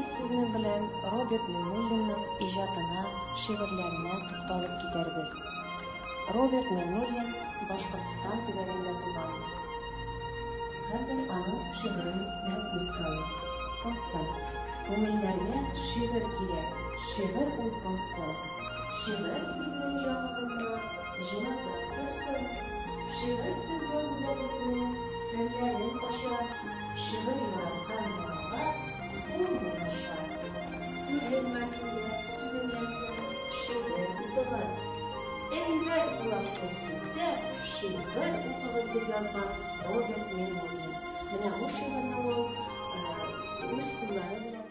biz sizning bilan Robert Menmullинning ijodina, she'rlarına to'xtalib ketarmiz. Robert Menmullin Boshqirdiston tumanida tug'ilgan. Hozir uning she'rini o'qiysan. Qolsin. Ko'ngillarga she'r kerak. She'r o'qilsin. She'r sizning joningizni jilovlab tursin. She'r sizga go'zallikni sirlarini qo'shar. She'r yo'rg'an yo'lda o'rnashar. Suyulmasiga suyulmasin she'r o'qig'iz. Eğer ulaşmaz kimse, şiir okuyuz deb yazgan Robert Menmullin. Mana bu şiirni u o'z qo'llari bilan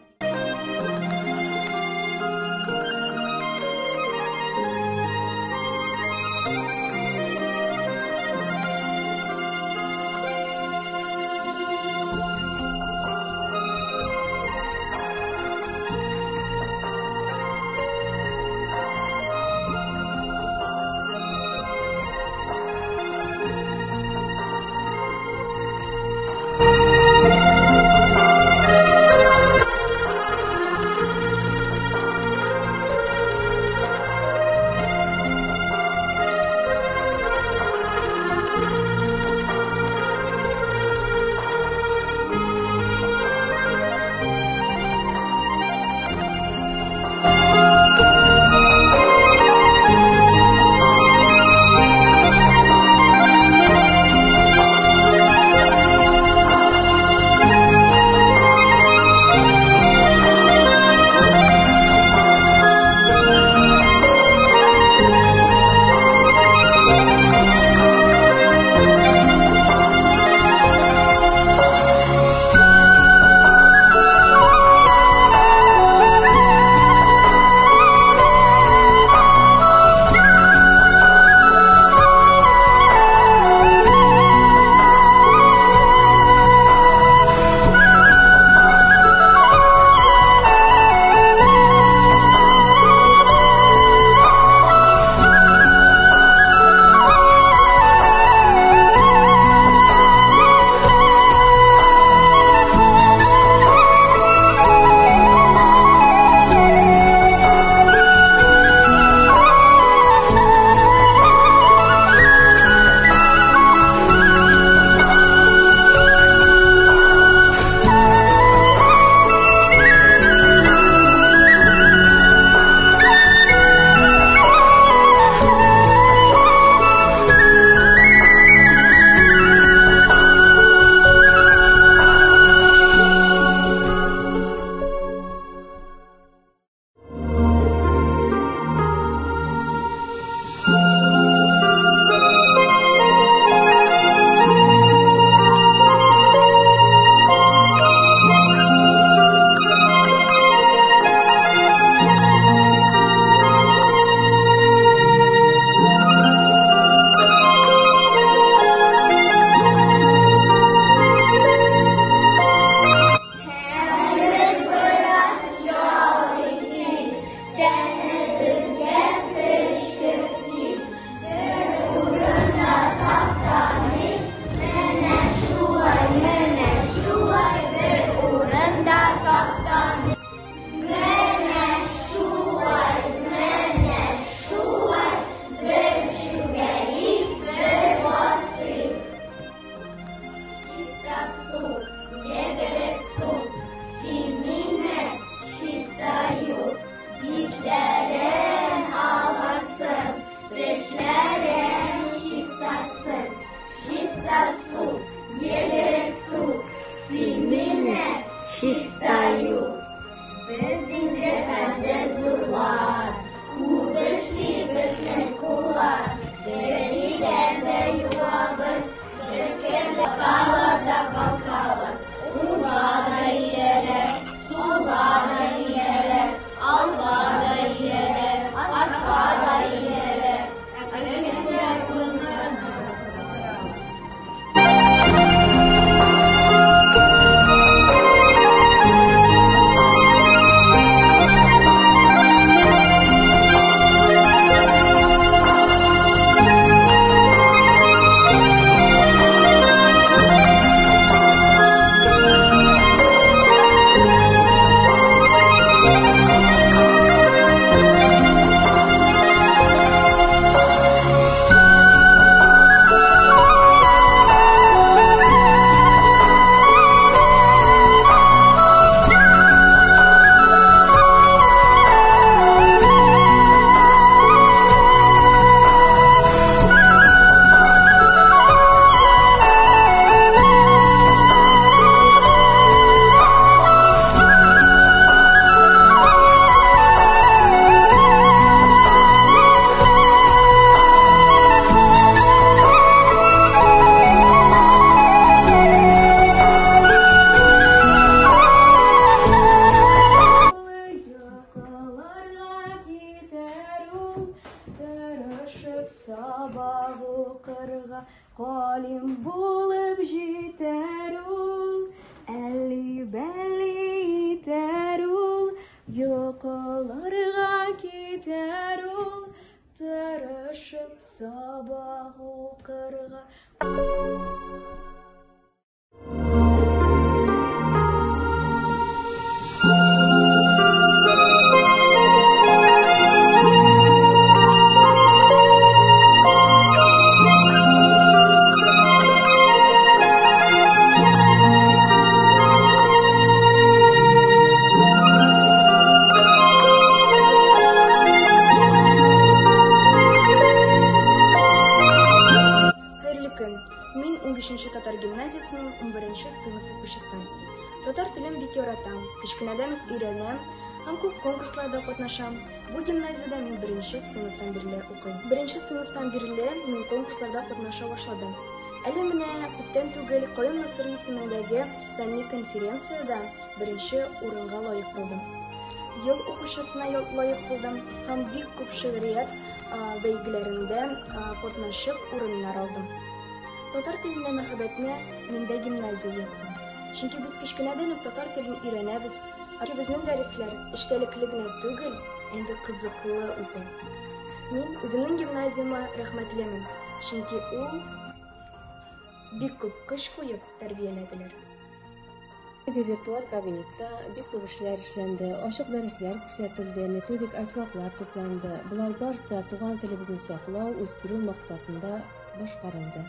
Галим булып җитәр ул, әлли-бәлли итәр ул, йокыларга китәр ул, тырышып сабак укырга. Мин 15-нче татар гимназиясенең 11-нче сыйныф укучысы. Татар телен бик яратам, кечкенәдән үк өйрәнәм һәм күп конкурсларда катнашам. Бу гимназиядә мин 1-нче сыйныфтан бирле укыйм. 1-нче сыйныфтан бирле мин конкурсларда катнаша башладым. Әле менә күптән түгел Каюм Насыйри исемендәге фәнни конференциядә 1-нче урынга лаек булдым. Ел укучысына лаек булдым һәм бик күп шигърият бәйгеләрендә катнашып урыннар алдым. Татар теленә мәхәббәтне миндә гимназия ятты. Чөнки без кечкенәдән үк татар телен өйрәнәбез. Безнең дәресләр эчтәлекле генә түгел, инде кызыклы үтә. Мин үземнең гимназияма рәхмәтлемен, чөнки ул бик күп көч куеп тәрбияләделәр. Виртуаль кабинетта бик күп эшләр эшләнде, ачык дәресләр күрсәтелде, методик әсбаплар тупланды. Булар барысы да туган телебезне саклау, үстерү максатында башкарылды.